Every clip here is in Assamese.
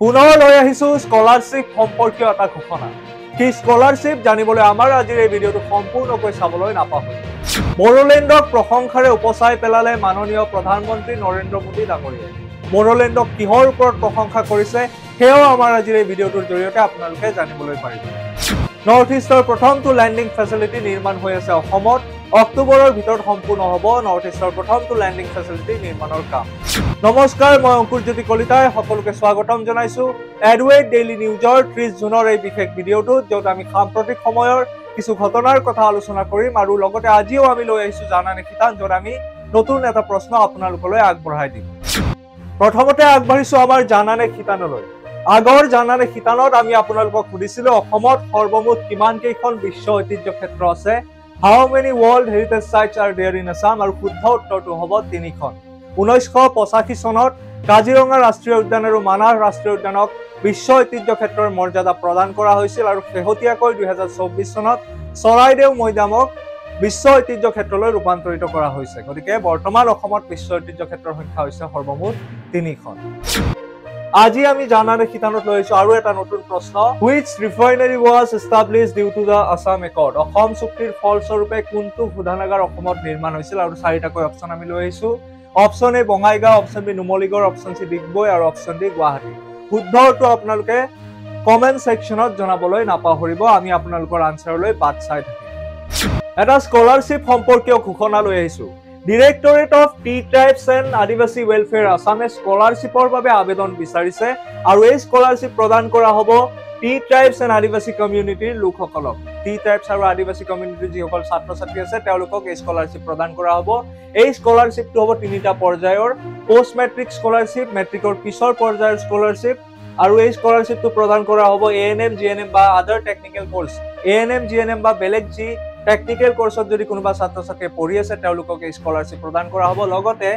পুনৰ লৈ আহিছো স্কলাৰশ্বিপ সম্পৰ্কীয় এটা ঘোষণা। কি স্কলাৰশ্বিপ জানিবলৈ আমাৰ আজিৰ এই ভিডিঅ'টো সম্পূৰ্ণকৈ চাবলৈ নাপাহৰিব। বড়োলেণ্ডক প্ৰশংসাৰে উপচাই পেলালে মাননীয় প্ৰধানমন্ত্ৰী নৰেন্দ্ৰ মোদী ডাঙৰীয়াই। বড়োলেণ্ডক কিহৰ ওপৰত প্ৰশংসা কৰিছে সেয়াও আমাৰ আজিৰ এই ভিডিঅ'টোৰ জৰিয়তে আপোনালোকে জানিবলৈ পাৰিব। নৰ্থ ইষ্টৰ প্ৰথমটো লেণ্ডিং ফেচিলিটি নিৰ্মাণ হৈ আছে অসমত। অক্টোবৰৰ ভিতৰত সম্পূৰ্ণ হ'ব নৰ্থ ইষ্টৰ প্ৰথমটো লেণ্ডিং ফেচিলিটি নিৰ্মাণৰ কাম। নমস্কাৰ, মই অংকুৰজ্যোতি কলিতাই সকলোকে স্বাগতম জনাইছো এডৱেড ডেইলি নিউজৰ 30 জুনৰ এই বিশেষ ভিডিঅ'টোত, য'ত আমি সাম্প্ৰতিক সময়ৰ কিছু ঘটনাৰ কথা আলোচনা কৰিম আৰু লগতে আজিও আমি লৈ আহিছো জানানে শিতান, য'ত আমি নতুন এটা প্ৰশ্ন আপোনালোকলৈ আগবঢ়াই দিম। প্ৰথমতে আগবাঢ়িছো আমাৰ জানানে শিতানলৈ। আগৰ জানানে শিতানত আমি আপোনালোকক সুধিছিলো অসমত সৰ্বমুঠ কিমান কেইখন বিশ্ব ঐতিহ্য ক্ষেত্ৰ আছে, how many world heritage sites are there in Assam, আৰু শুদ্ধ উত্তৰটো হ'ব 3খন। 1985 চনত কাজিৰঙা ৰাষ্ট্ৰীয় উদ্যান আৰু মানাহ ৰাষ্ট্ৰীয় উদ্যানক বিশ্ব ঐতিহ্য ক্ষেত্ৰৰ মৰ্যাদা প্ৰদান কৰা হৈছিল আৰু শেহতীয়াকৈ 2024 চনত চৰাইদেউ মৈদামক বিশ্ব ঐতিহ্য ক্ষেত্ৰলৈ ৰূপান্তৰিত কৰা হৈছে। গতিকে বৰ্তমান অসমত বিশ্ব ঐতিহ্য ক্ষেত্ৰৰ সংখ্যা হৈছে সৰ্বমুঠ 3খন। আজি আমি জানানে শিতানত লৈ আহিছো আৰু এটা নতুন প্ৰশ্ন। Which refinery was established due to the Assam accord. Assam চুক্তিৰ ফলস্বৰূপে কোনটো শোধনাগাৰ অসমত নিৰ্মাণ হৈছিল, আৰু 4টাকৈ অপচন আমি লৈ আহিছো। Option A Bongaigaon, option B Numaligarh, option C Digboi আৰু অপচন ডি গুৱাহাটী। শুদ্ধটো আপোনালোকে কমেন্ট সেকশনত জনাবলৈ নাপাহৰিব, আমি আপোনালোকৰ আনসাৰলৈ বাট চাই থাকিম। এটা স্কলাৰশ্বিপ সম্পৰ্কীয় ঘোষণা লৈ আহিছো। Directorate of T tribes and আদিবাসী ৱেলফেয়াৰ আছামে স্কলাৰশ্বিপৰ বাবে আবেদন বিচাৰিছে আৰু এই স্কলাৰশ্বিপ প্ৰদান কৰা হ'ব টি ট্ৰাইবছ এণ্ড আদিবাসী কমিউনিটিৰ লোকসকলক। টি ট্ৰাইবছ আৰু আদিবাসী কমিউনিটিৰ যিসকল ছাত্ৰ ছাত্ৰী আছে তেওঁলোকক এই স্কলাৰশ্বিপ প্ৰদান কৰা হ'ব। এই স্কলাৰশ্বিপটো হ'ব 3টা পৰ্যায়ৰ: পোষ্ট মেট্ৰিক স্কলাৰশ্বিপ, মেট্ৰিকৰ পিছৰ পৰ্যায়ৰ স্কলাৰশ্বিপ, আৰু এই স্কলাৰশ্বিপটো প্ৰদান কৰা হ'ব ANM, GNM বা আদাৰ টেকনিকেল কোৰ্চ। ANM, GNM বা বেলেগ যি টেকনিকেল কোৰ্চত যদি কোনোবা ছাত্ৰ ছাত্ৰীয়ে পঢ়ি আছে তেওঁলোকক এই স্কলাৰশ্বিপ প্ৰদান কৰা হ'ব। লগতে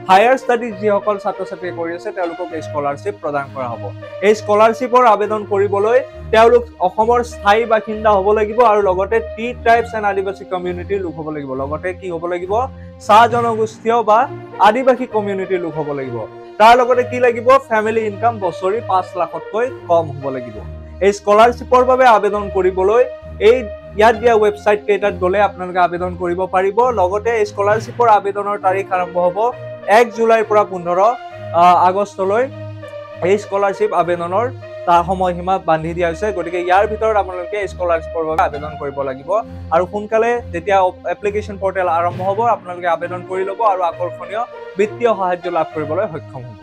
হায়াৰ ষ্টাডিজ যিসকল ছাত্ৰ ছাত্ৰীয়ে কৰি আছে তেওঁলোকক এই স্কলাৰশ্বিপ প্ৰদান কৰা হ'ব। এই স্কলাৰশ্বিপৰ আবেদন কৰিবলৈ তেওঁলোক অসমৰ স্থায়ী বাসিন্দা হ'ব লাগিব আৰু লগতে টি ট্ৰাইবছ এণ্ড আদিবাসী কমিউনিটিৰ লোক হ'ব লাগিব। লগতে কি হ'ব লাগিব? চাহ জনগোষ্ঠীয় বা আদিবাসী কমিউনিটিৰ লোক হ'ব লাগিব। তাৰ লগতে কি লাগিব? ফেমিলি ইনকাম বছৰি 5 লাখতকৈ কম হ'ব লাগিব। এই স্কলাৰশ্বিপৰ বাবে আবেদন কৰিবলৈ ইয়াত দিয়া ৱেবছাইট কেইটাত গ'লে আপোনালোকে আবেদন কৰিব পাৰিব। লগতে এই স্কলাৰশ্বিপৰ আবেদনৰ তাৰিখ আৰম্ভ হ'ব 1 জুলাইৰ পৰা 15 আগষ্টলৈ। এই স্কলাৰশ্বিপ আবেদনৰ সময়সীমা বান্ধি দিয়া হৈছে। গতিকে ইয়াৰ ভিতৰত আপোনালোকে এই স্কলাৰশ্বিপৰ বাবে আবেদন কৰিব লাগিব আৰু সোনকালে যেতিয়া এপ্লিকেশ্যন পৰ্টেল আৰম্ভ হ'ব আপোনালোকে আবেদন কৰি ল'ব আৰু আকৰ্ষণীয় বিত্তীয় সাহায্য লাভ কৰিবলৈ সক্ষম হ'ব।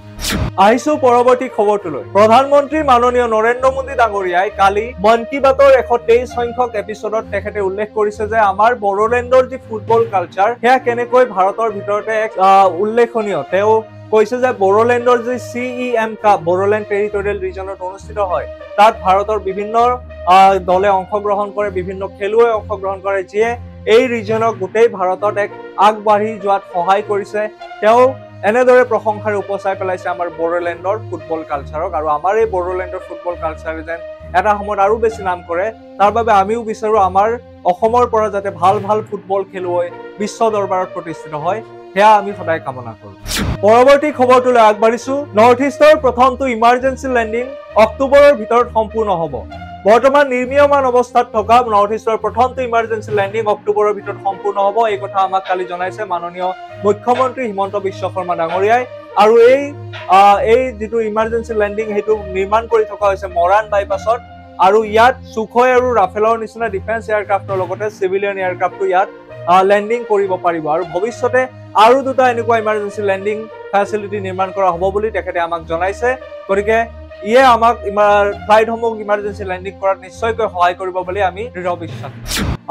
আহিছো পৰৱৰ্তী খবৰটোলৈ। প্ৰধানমন্ত্ৰী মাননীয় নৰেন্দ্ৰ মোদী ডাঙৰীয়াই কালি মন কী বাতৰ 123 সংখ্যক এপিছডত তেখেতে উল্লেখ কৰিছে যে আমাৰ বড়োলেণ্ডৰ যি ফুটবল কালচাৰ সেয়া কেনেকৈ ভাৰতৰ ভিতৰতে এক উল্লেখনীয়। তেওঁ কৈছে যে বড়োলেণ্ডৰ যি CEM কাপ বড়োলেণ্ড টেৰিটৰিয়েল ৰিজনত অনুষ্ঠিত হয়, তাত ভাৰতৰ বিভিন্ন দলে অংশগ্ৰহণ কৰে, বিভিন্ন খেলুৱৈ অংশগ্ৰহণ কৰে, যিয়ে এই ৰিজনক গোটেই ভাৰতত এক আগবাঢ়ি যোৱাত সহায় কৰিছে। তেওঁ এনেদৰে প্ৰশংসাৰে উপচাই পেলাইছে আমাৰ বড়োলেণ্ডৰ ফুটবল কালচাৰক, আৰু আমাৰ এই বড়োলেণ্ডৰ ফুটবল কালচাৰে যেন এটা সময়ত আৰু বেছি নাম কৰে, তাৰ বাবে আমিও বিচাৰো আমাৰ অসমৰ পৰা যাতে ভাল ভাল ফুটবল খেলুৱৈ বিশ্ব দৰবাৰত প্ৰতিষ্ঠিত হয়, সেয়া আমি সদায় কামনা কৰো। পৰৱৰ্তী খবৰটোলৈ আগবাঢ়িছো। নৰ্থ ইষ্টৰ প্ৰথমটো ইমাৰ্জেঞ্চি লেণ্ডিং অক্টোবৰৰ ভিতৰত সম্পূৰ্ণ হ'ব। বৰ্তমান নিৰ্মীয়মান অৱস্থাত থকা নৰ্থ ইষ্টৰ প্ৰথমটো ইমাৰ্জেঞ্চি লেণ্ডিং অক্টোবৰৰ ভিতৰত সম্পূৰ্ণ হ'ব। এই কথা আমাক কালি জনাইছে মাননীয় মুখ্যমন্ত্ৰী হিমন্ত বিশ্ব শৰ্মা ডাঙৰীয়াই। আৰু এই যিটো ইমাৰ্জেঞ্চি লেণ্ডিং সেইটো নিৰ্মাণ কৰি থকা হৈছে মৰাণ বাইপাছত, আৰু ইয়াত সুখয় আৰু ৰাফেলৰ নিচিনা ডিফেন্স এয়াৰক্ৰাফ্টৰ লগতে চিভিলিয়ান এয়াৰক্ৰাফ্টো ইয়াত লেণ্ডিং কৰিব পাৰিব। আৰু ভৱিষ্যতে আৰু 2টা এনেকুৱা ইমাৰ্জেঞ্চি লেণ্ডিং ফেচিলিটি নিৰ্মাণ কৰা হ'ব বুলি তেখেতে আমাক জনাইছে। গতিকে ইয়ে আমাক ফ্লাইটসমূহ ইমাৰ্জেঞ্চি লেণ্ডিং কৰাত নিশ্চয়কৈ সহায় কৰিব বুলি আমি দৃঢ় বিশ্বাস।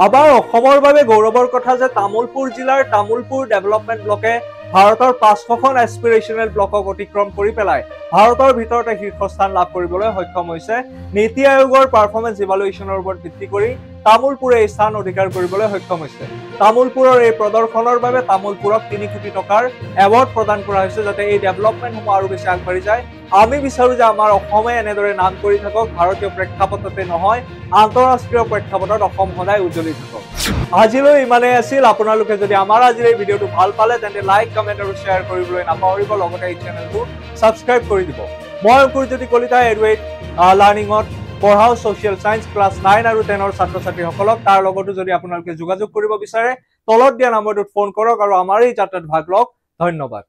আবাৰ অসমৰ বাবে গৌৰৱৰ কথা যে তামুলপুৰ জিলাৰ তামুলপুৰ ডেভেলপমেণ্ট ব্লকে ভাৰতৰ 500খন এছপিৰেশ্যনেল ব্লকক অতিক্ৰম কৰি পেলাই ভাৰতৰ ভিতৰতে শীৰ্ষস্থান লাভ কৰিবলৈ সক্ষম হৈছে। নীতি আয়োগৰ পাৰফৰ্মেন্স ইভালুৱেশ্যনৰ ওপৰত ভিত্তি কৰি তামুলপুৰে এই স্থান অধিকাৰ কৰিবলৈ সক্ষম হৈছে। তামুলপুৰৰ এই প্ৰদৰ্শনৰ বাবে তামুলপুৰক 3 কোটি টকাৰ এৱাৰ্ড প্ৰদান কৰা হৈছে, যাতে এই ডেভেলপমেণ্টসমূহ আৰু বেছি আগবাঢ়ি যায়। আমি বিচাৰো যে আমাৰ অসমে এনেদৰে নাম কৰি থাকক, ভাৰতীয় প্ৰেক্ষাপটতে নহয় আন্তঃৰাষ্ট্ৰীয় প্ৰেক্ষাপটত অসম সদায় উজ্জ্বলি থাকক। আজিলৈ ইমানেই আছিল। আপোনালোকে যদি আমাৰ আজিৰ এই ভিডিঅ'টো ভাল পালে তেন্তে লাইক, কমেণ্ট আৰু শ্বেয়াৰ কৰিবলৈ নাপাহৰিব। লগতে এই চেনেলটো ছাবস্ক্ৰাইব কৰি দিব। মই অংকুৰজ্যোতি কলিতা এডুৱেট লাৰ্ণিঙত পঢ়াও ছ'চিয়েল সায়েন্স ক্লাছ 9 আৰু 10ৰ ছাত্ৰ ছাত্ৰীসকলক। তাৰ লগতো যদি আপোনালোকে যোগাযোগ কৰিব বিচাৰে তলত দিয়া নম্বৰটোত ফোন কৰক আৰু আমাৰ এই যাত্ৰাত ভাগ লওক। ধন্যবাদ।